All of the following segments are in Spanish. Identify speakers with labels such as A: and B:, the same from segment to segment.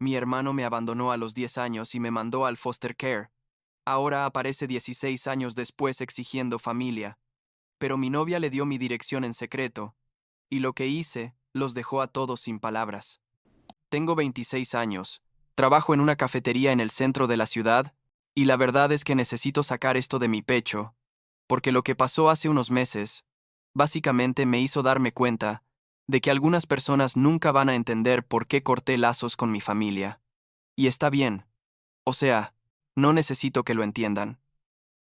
A: Mi hermano me abandonó a los 10 años y me mandó al foster care. Ahora aparece 16 años después exigiendo familia. Pero mi novia le dio mi dirección en secreto, y lo que hice los dejó a todos sin palabras. Tengo 26 años, trabajo en una cafetería en el centro de la ciudad, y la verdad es que necesito sacar esto de mi pecho, porque lo que pasó hace unos meses, básicamente me hizo darme cuenta de que algunas personas nunca van a entender por qué corté lazos con mi familia. Y está bien. O sea, no necesito que lo entiendan.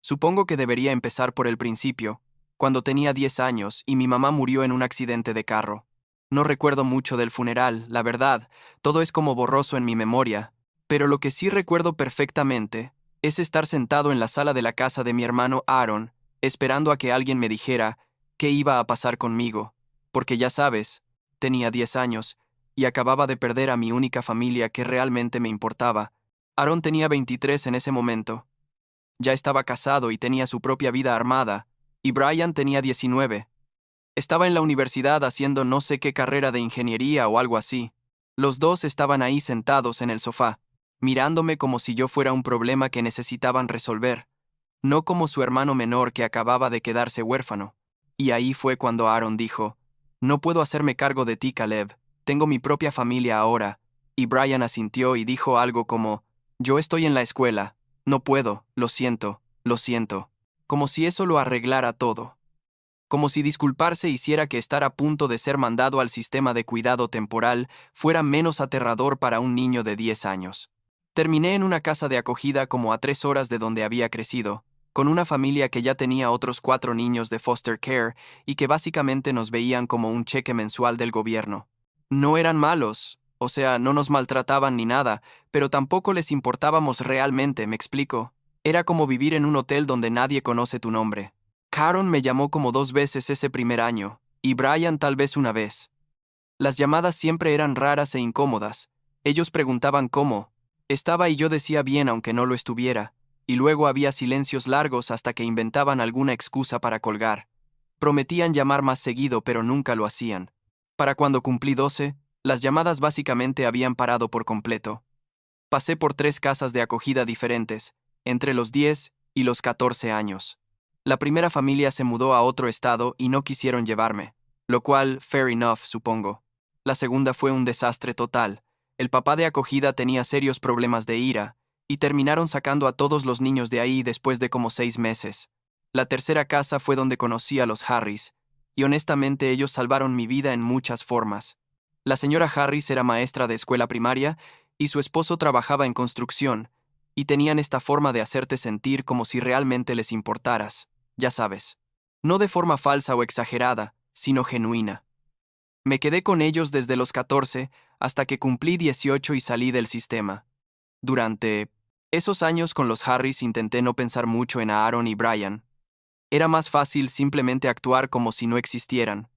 A: Supongo que debería empezar por el principio, cuando tenía 10 años y mi mamá murió en un accidente de carro. No recuerdo mucho del funeral, la verdad, todo es como borroso en mi memoria, pero lo que sí recuerdo perfectamente es estar sentado en la sala de la casa de mi hermano Aaron, esperando a que alguien me dijera qué iba a pasar conmigo, porque ya sabes, tenía 10 años y acababa de perder a mi única familia que realmente me importaba. Aaron tenía 23 en ese momento. Ya estaba casado y tenía su propia vida armada, y Brian tenía 19. Estaba en la universidad haciendo no sé qué carrera de ingeniería o algo así. Los dos estaban ahí sentados en el sofá, mirándome como si yo fuera un problema que necesitaban resolver, no como su hermano menor que acababa de quedarse huérfano. Y ahí fue cuando Aaron dijo, no puedo hacerme cargo de ti, Caleb, tengo mi propia familia ahora. Y Brian asintió y dijo algo como, yo estoy en la escuela, no puedo, lo siento, como si eso lo arreglara todo. Como si disculparse hiciera que estar a punto de ser mandado al sistema de cuidado temporal fuera menos aterrador para un niño de 10 años. Terminé en una casa de acogida como a 3 horas de donde había crecido, con una familia que ya tenía otros 4 niños de foster care y que básicamente nos veían como un cheque mensual del gobierno. No eran malos, o sea, no nos maltrataban ni nada, pero tampoco les importábamos realmente, me explico. Era como vivir en un hotel donde nadie conoce tu nombre. Karen me llamó como 2 veces ese primer año, y Brian tal vez una vez. Las llamadas siempre eran raras e incómodas. Ellos preguntaban cómo estaba y yo decía bien aunque no lo estuviera, y luego había silencios largos hasta que inventaban alguna excusa para colgar. Prometían llamar más seguido, pero nunca lo hacían. Para cuando cumplí 12, las llamadas básicamente habían parado por completo. Pasé por 3 casas de acogida diferentes, entre los 10 y los 14 años. La primera familia se mudó a otro estado y no quisieron llevarme, lo cual, fair enough, supongo. La segunda fue un desastre total. El papá de acogida tenía serios problemas de ira, y terminaron sacando a todos los niños de ahí después de como 6 meses. La tercera casa fue donde conocí a los Harris, y honestamente ellos salvaron mi vida en muchas formas. La señora Harris era maestra de escuela primaria, y su esposo trabajaba en construcción, y tenían esta forma de hacerte sentir como si realmente les importaras, ya sabes. No de forma falsa o exagerada, sino genuina. Me quedé con ellos desde los 14 hasta que cumplí 18 y salí del sistema. Durante esos años con los Harris intenté no pensar mucho en Aaron y Brian. Era más fácil simplemente actuar como si no existieran,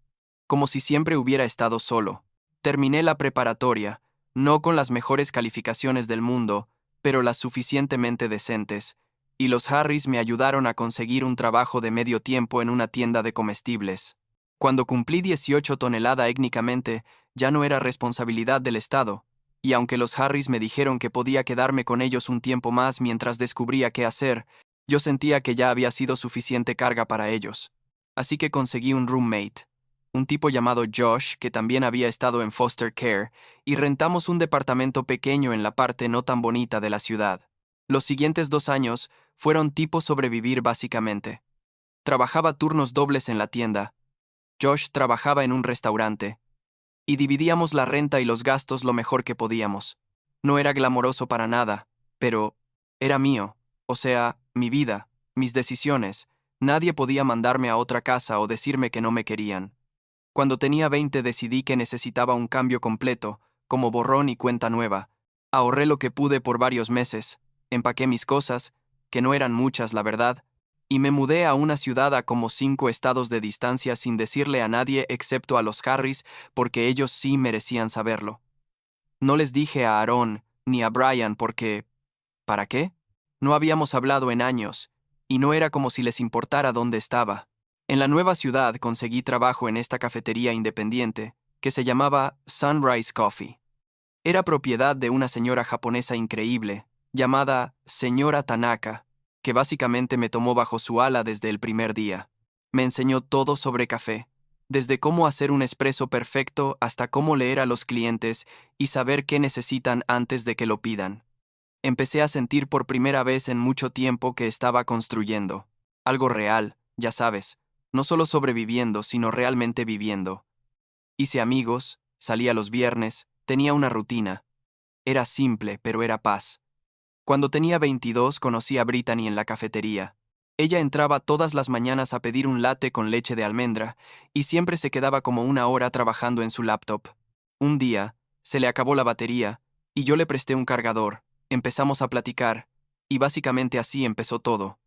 A: como si siempre hubiera estado solo. Terminé la preparatoria, no con las mejores calificaciones del mundo, pero las suficientemente decentes, y los Harris me ayudaron a conseguir un trabajo de medio tiempo en una tienda de comestibles. Cuando cumplí 18 toneladas étnicamente, ya no era responsabilidad del Estado, y aunque los Harris me dijeron que podía quedarme con ellos un tiempo más mientras descubría qué hacer, yo sentía que ya había sido suficiente carga para ellos. Así que conseguí un roommate, un tipo llamado Josh, que también había estado en foster care, y rentamos un departamento pequeño en la parte no tan bonita de la ciudad. Los siguientes 2 años fueron tipo sobrevivir básicamente. Trabajaba turnos dobles en la tienda. Josh trabajaba en un restaurante. Y dividíamos la renta y los gastos lo mejor que podíamos. No era glamoroso para nada, pero era mío, o sea, mi vida, mis decisiones. Nadie podía mandarme a otra casa o decirme que no me querían. Cuando tenía 20 decidí que necesitaba un cambio completo, como borrón y cuenta nueva. Ahorré lo que pude por varios meses, empaqué mis cosas, que no eran muchas la verdad, y me mudé a una ciudad a como 5 estados de distancia sin decirle a nadie excepto a los Harris, porque ellos sí merecían saberlo. No les dije a Aaron ni a Brian porque... ¿Para qué? No habíamos hablado en años, y no era como si les importara dónde estaba. En la nueva ciudad conseguí trabajo en esta cafetería independiente, que se llamaba Sunrise Coffee. Era propiedad de una señora japonesa increíble, llamada Señora Tanaka, que básicamente me tomó bajo su ala desde el primer día. Me enseñó todo sobre café, desde cómo hacer un espresso perfecto hasta cómo leer a los clientes y saber qué necesitan antes de que lo pidan. Empecé a sentir por primera vez en mucho tiempo que estaba construyendo algo real, ya sabes, no solo sobreviviendo, sino realmente viviendo. Hice amigos, salía los viernes, tenía una rutina. Era simple, pero era paz. Cuando tenía 22 conocí a Brittany en la cafetería. Ella entraba todas las mañanas a pedir un latte con leche de almendra y siempre se quedaba como una hora trabajando en su laptop. Un día, se le acabó la batería y yo le presté un cargador. Empezamos a platicar y básicamente así empezó todo.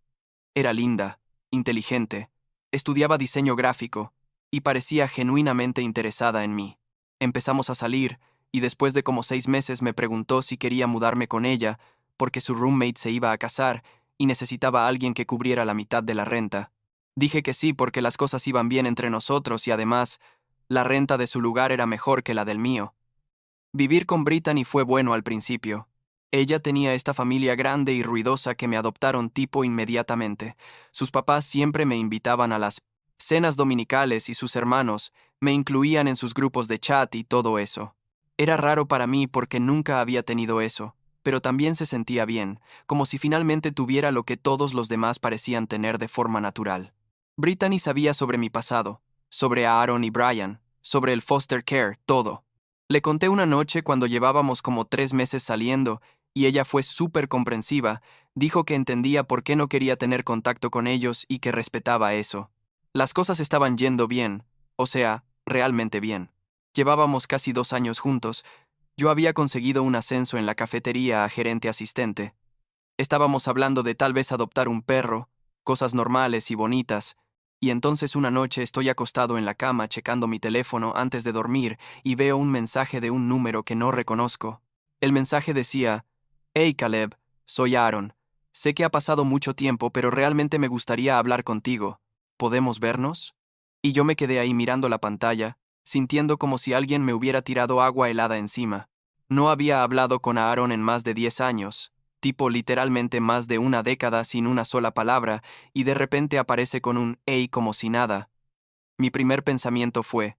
A: Era linda, inteligente, estudiaba diseño gráfico y parecía genuinamente interesada en mí. Empezamos a salir y después de como 6 meses me preguntó si quería mudarme con ella porque su roommate se iba a casar y necesitaba a alguien que cubriera la mitad de la renta. Dije que sí porque las cosas iban bien entre nosotros y además, la renta de su lugar era mejor que la del mío. Vivir con Brittany fue bueno al principio. Ella tenía esta familia grande y ruidosa que me adoptaron tipo inmediatamente. Sus papás siempre me invitaban a las cenas dominicales y sus hermanos me incluían en sus grupos de chat y todo eso. Era raro para mí porque nunca había tenido eso, pero también se sentía bien, como si finalmente tuviera lo que todos los demás parecían tener de forma natural. Brittany sabía sobre mi pasado, sobre Aaron y Brian, sobre el foster care, todo. Le conté una noche cuando llevábamos como 3 meses saliendo, y ella fue súper comprensiva, dijo que entendía por qué no quería tener contacto con ellos y que respetaba eso. Las cosas estaban yendo bien, o sea, realmente bien. Llevábamos casi 2 años juntos. Yo había conseguido un ascenso en la cafetería a gerente asistente. Estábamos hablando de tal vez adoptar un perro, cosas normales y bonitas, y entonces una noche estoy acostado en la cama checando mi teléfono antes de dormir y veo un mensaje de un número que no reconozco. El mensaje decía: «Hey Caleb, soy Aaron. Sé que ha pasado mucho tiempo, pero realmente me gustaría hablar contigo. ¿Podemos vernos?» Y yo me quedé ahí mirando la pantalla, sintiendo como si alguien me hubiera tirado agua helada encima. No había hablado con Aaron en más de 10 años, tipo literalmente más de una década sin una sola palabra, y de repente aparece con un «hey» como si nada. Mi primer pensamiento fue: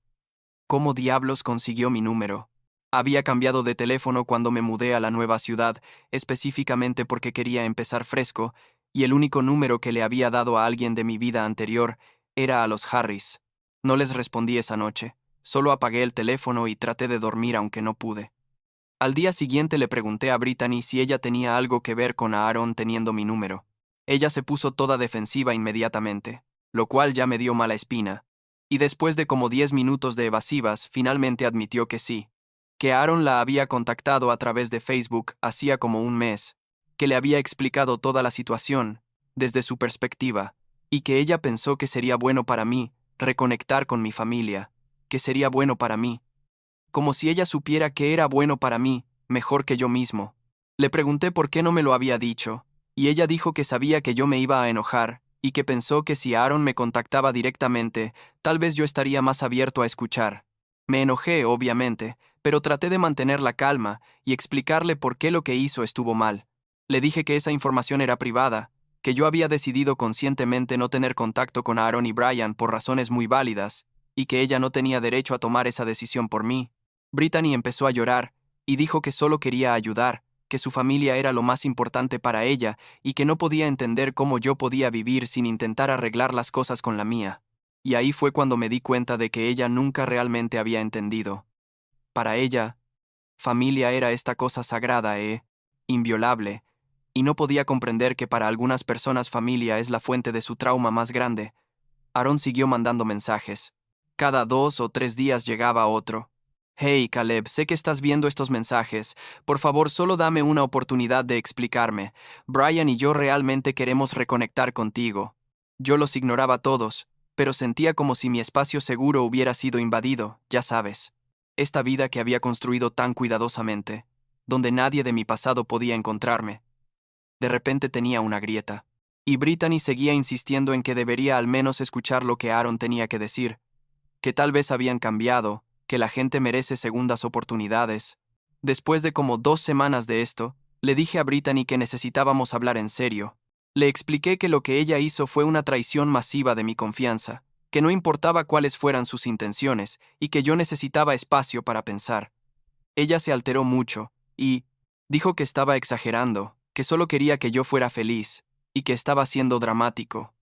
A: ¿cómo diablos consiguió mi número? Había cambiado de teléfono cuando me mudé a la nueva ciudad, específicamente porque quería empezar fresco, y el único número que le había dado a alguien de mi vida anterior era a los Harris. No les respondí esa noche, solo apagué el teléfono y traté de dormir aunque no pude. Al día siguiente le pregunté a Brittany si ella tenía algo que ver con Aaron teniendo mi número. Ella se puso toda defensiva inmediatamente, lo cual ya me dio mala espina, y después de como 10 minutos de evasivas, finalmente admitió que sí, que Aaron la había contactado a través de Facebook hacía como un mes, que le había explicado toda la situación, desde su perspectiva, y que ella pensó que sería bueno para mí reconectar con mi familia, que sería bueno para mí, como si ella supiera que era bueno para mí, mejor que yo mismo. Le pregunté por qué no me lo había dicho, y ella dijo que sabía que yo me iba a enojar, y que pensó que si Aaron me contactaba directamente, tal vez yo estaría más abierto a escuchar. Me enojé, obviamente, pero traté de mantener la calma y explicarle por qué lo que hizo estuvo mal. Le dije que esa información era privada, que yo había decidido conscientemente no tener contacto con Aaron y Brian por razones muy válidas, y que ella no tenía derecho a tomar esa decisión por mí. Brittany empezó a llorar y dijo que solo quería ayudar, que su familia era lo más importante para ella y que no podía entender cómo yo podía vivir sin intentar arreglar las cosas con la mía. Y ahí fue cuando me di cuenta de que ella nunca realmente había entendido. Para ella, familia era esta cosa sagrada inviolable, y no podía comprender que para algunas personas familia es la fuente de su trauma más grande. Aaron siguió mandando mensajes. Cada 2 o 3 días llegaba otro. «Hey, Caleb, sé que estás viendo estos mensajes. Por favor, solo dame una oportunidad de explicarme. Brian y yo realmente queremos reconectar contigo». Yo los ignoraba todos, pero sentía como si mi espacio seguro hubiera sido invadido, ya sabes. Esta vida que había construido tan cuidadosamente, donde nadie de mi pasado podía encontrarme. De repente tenía una grieta. Y Brittany seguía insistiendo en que debería al menos escuchar lo que Aaron tenía que decir, que tal vez habían cambiado, que la gente merece segundas oportunidades. Después de como 2 semanas de esto, le dije a Brittany que necesitábamos hablar en serio. Le expliqué que lo que ella hizo fue una traición masiva de mi confianza, que no importaba cuáles fueran sus intenciones y que yo necesitaba espacio para pensar. Ella se alteró mucho y dijo que estaba exagerando, que solo quería que yo fuera feliz y que estaba siendo dramático.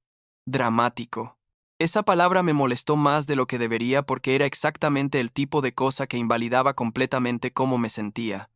A: Dramático. Esa palabra me molestó más de lo que debería porque era exactamente el tipo de cosa que invalidaba completamente cómo me sentía.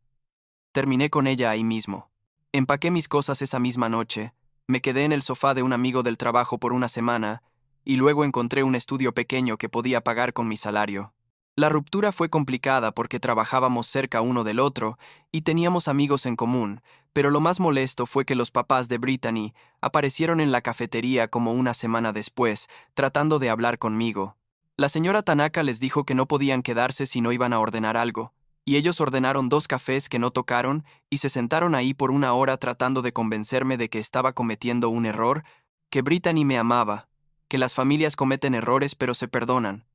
A: Terminé con ella ahí mismo. Empaqué mis cosas esa misma noche, me quedé en el sofá de un amigo del trabajo por una semana, y luego encontré un estudio pequeño que podía pagar con mi salario. La ruptura fue complicada porque trabajábamos cerca uno del otro y teníamos amigos en común, pero lo más molesto fue que los papás de Brittany aparecieron en la cafetería como una semana después, tratando de hablar conmigo. La señora Tanaka les dijo que no podían quedarse si no iban a ordenar algo, y ellos ordenaron 2 cafés que no tocaron y se sentaron ahí por una hora tratando de convencerme de que estaba cometiendo un error, que Brittany me amaba, que las familias cometen errores pero se perdonan.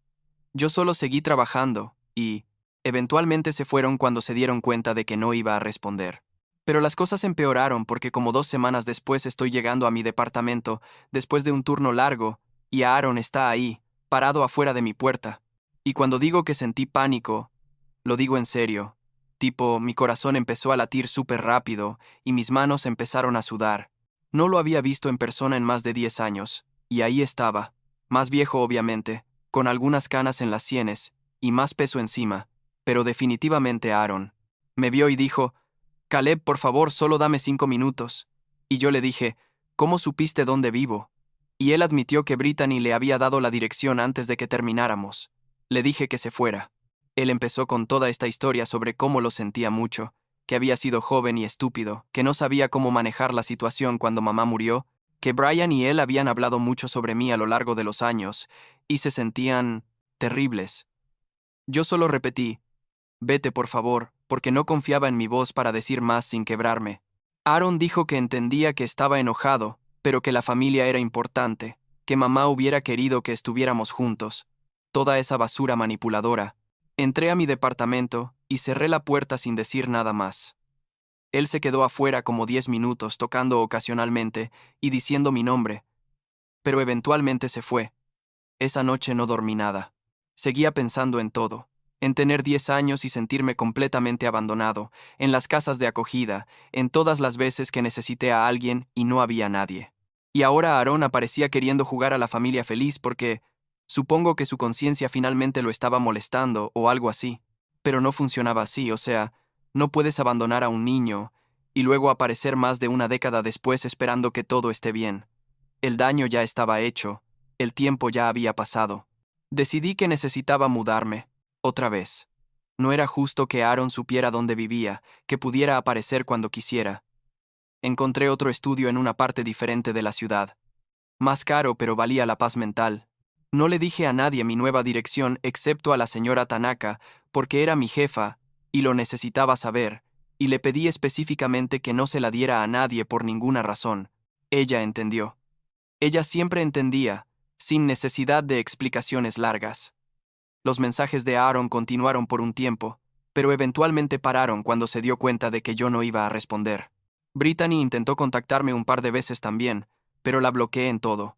A: Yo solo seguí trabajando, y eventualmente se fueron cuando se dieron cuenta de que no iba a responder. Pero las cosas empeoraron porque como 2 semanas después estoy llegando a mi departamento, después de un turno largo, y Aaron está ahí, parado afuera de mi puerta. Y cuando digo que sentí pánico, lo digo en serio. Tipo, mi corazón empezó a latir súper rápido, y mis manos empezaron a sudar. No lo había visto en persona en más de 10 años, y ahí estaba, más viejo obviamente, con algunas canas en las sienes, y más peso encima, pero definitivamente Aaron. Me vio y dijo, Caleb, por favor, solo dame 5 minutos. Y yo le dije, ¿cómo supiste dónde vivo? Y él admitió que Brittany le había dado la dirección antes de que termináramos. Le dije que se fuera. Él empezó con toda esta historia sobre cómo lo sentía mucho, que había sido joven y estúpido, que no sabía cómo manejar la situación cuando mamá murió, que Brian y él habían hablado mucho sobre mí a lo largo de los años, y se sentían terribles. Yo solo repetí, vete por favor, porque no confiaba en mi voz para decir más sin quebrarme. Aaron dijo que entendía que estaba enojado, pero que la familia era importante, que mamá hubiera querido que estuviéramos juntos. Toda esa basura manipuladora. Entré a mi departamento y cerré la puerta sin decir nada más. Él se quedó afuera como 10 minutos tocando ocasionalmente y diciendo mi nombre, pero eventualmente se fue. Esa noche no dormí nada. Seguía pensando en todo, en tener 10 años y sentirme completamente abandonado, en las casas de acogida, en todas las veces que necesité a alguien y no había nadie. Y ahora Aaron aparecía queriendo jugar a la familia feliz porque supongo que su conciencia finalmente lo estaba molestando o algo así, pero no funcionaba así, o sea, no puedes abandonar a un niño y luego aparecer más de una década después esperando que todo esté bien. El daño ya estaba hecho, el tiempo ya había pasado. Decidí que necesitaba mudarme, otra vez. No era justo que Aaron supiera dónde vivía, que pudiera aparecer cuando quisiera. Encontré otro estudio en una parte diferente de la ciudad. Más caro, pero valía la paz mental. No le dije a nadie mi nueva dirección excepto a la señora Tanaka, porque era mi jefa, y lo necesitaba saber, y le pedí específicamente que no se la diera a nadie por ninguna razón. Ella entendió. Ella siempre entendía, sin necesidad de explicaciones largas. Los mensajes de Aaron continuaron por un tiempo, pero eventualmente pararon cuando se dio cuenta de que yo no iba a responder. Brittany intentó contactarme un par de veces también, pero la bloqueé en todo.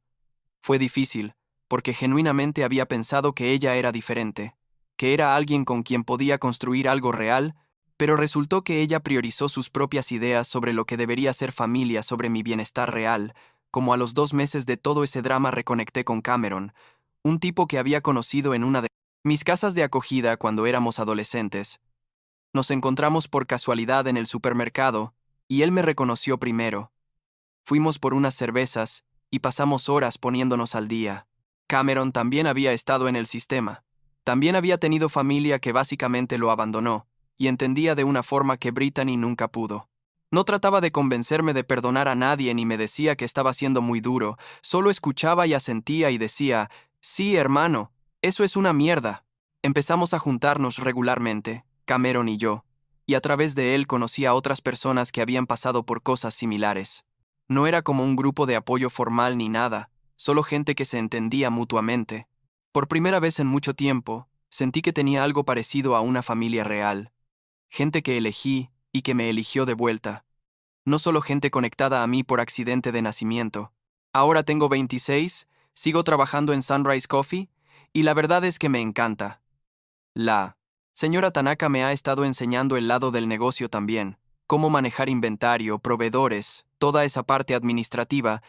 A: Fue difícil, porque genuinamente había pensado que ella era diferente, que era alguien con quien podía construir algo real, pero resultó que ella priorizó sus propias ideas sobre lo que debería ser familia sobre mi bienestar real. Como a los 2 meses de todo ese drama reconecté con Cameron, un tipo que había conocido en una de mis casas de acogida cuando éramos adolescentes. Nos encontramos por casualidad en el supermercado, y él me reconoció primero. Fuimos por unas cervezas, y pasamos horas poniéndonos al día. Cameron también había estado en el sistema. También había tenido familia que básicamente lo abandonó, y entendía de una forma que Brittany nunca pudo. No trataba de convencerme de perdonar a nadie ni me decía que estaba siendo muy duro, solo escuchaba y asentía y decía, sí, hermano, eso es una mierda. Empezamos a juntarnos regularmente, Cameron y yo, y a través de él conocí a otras personas que habían pasado por cosas similares. No era como un grupo de apoyo formal ni nada, solo gente que se entendía mutuamente. Por primera vez en mucho tiempo, sentí que tenía algo parecido a una familia real. gente que elegí y que me eligió de vuelta. No solo gente conectada a mí por accidente de nacimiento. Ahora tengo 26, sigo trabajando en Sunrise Coffee, y la verdad es que me encanta. La señora Tanaka me ha estado enseñando el lado del negocio también, cómo manejar inventario, proveedores, toda esa parte administrativa,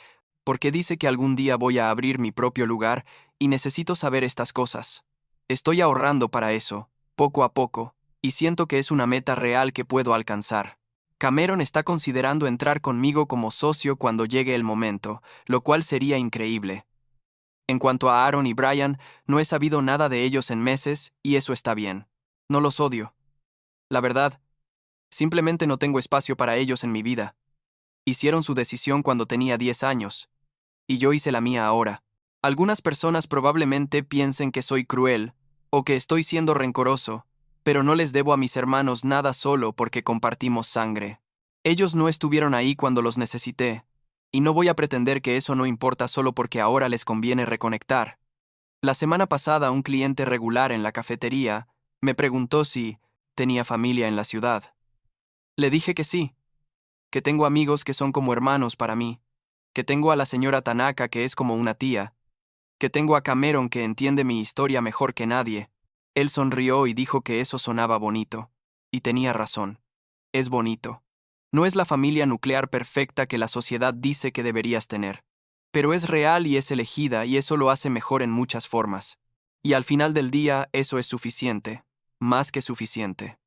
A: porque dice que algún día voy a abrir mi propio lugar y necesito saber estas cosas. Estoy ahorrando para eso, poco a poco, y siento que es una meta real que puedo alcanzar. Cameron está considerando entrar conmigo como socio cuando llegue el momento, lo cual sería increíble. En cuanto a Aaron y Brian, no he sabido nada de ellos en meses y eso está bien. No los odio. La verdad, simplemente no tengo espacio para ellos en mi vida. Hicieron su decisión cuando tenía 10 años, y yo hice la mía ahora. Algunas personas probablemente piensen que soy cruel o que estoy siendo rencoroso, pero no les debo a mis hermanos nada solo porque compartimos sangre. Ellos no estuvieron ahí cuando los necesité, y no voy a pretender que eso no importa solo porque ahora les conviene reconectar. La semana pasada un cliente regular en la cafetería me preguntó si tenía familia en la ciudad. Le dije que sí, que tengo amigos que son como hermanos para mí, que tengo a la señora Tanaka que es como una tía, que tengo a Cameron que entiende mi historia mejor que nadie. Él sonrió y dijo que eso sonaba bonito. Y tenía razón. Es bonito. No es la familia nuclear perfecta que la sociedad dice que deberías tener. Pero es real y es elegida y eso lo hace mejor en muchas formas. Y al final del día eso es suficiente. Más que suficiente.